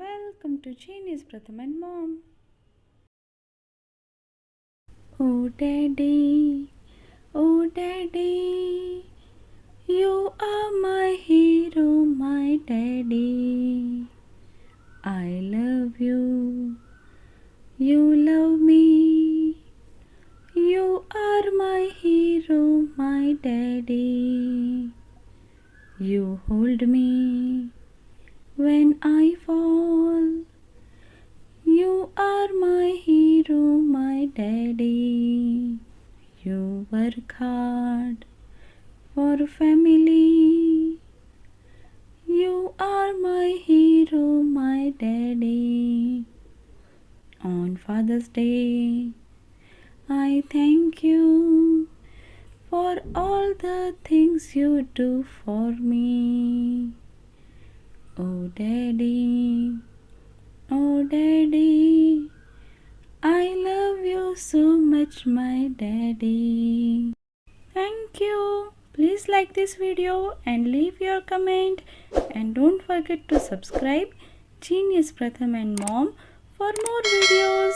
welcome to Genius Pratham and Mom. Oh Daddy, you are my hero, my Daddy. I love you, you love me. You are my hero, my Daddy. You hold me when I fall. You are my hero, my Daddy. You work hard for family. You are my hero, my Daddy. On Father's Day, I thank you for all the things you do for me. Oh Daddy, I love you so much, my Daddy. Thank you. Please like this video and leave your comment, and don't forget to subscribe Genius Pratham and Mom for more videos.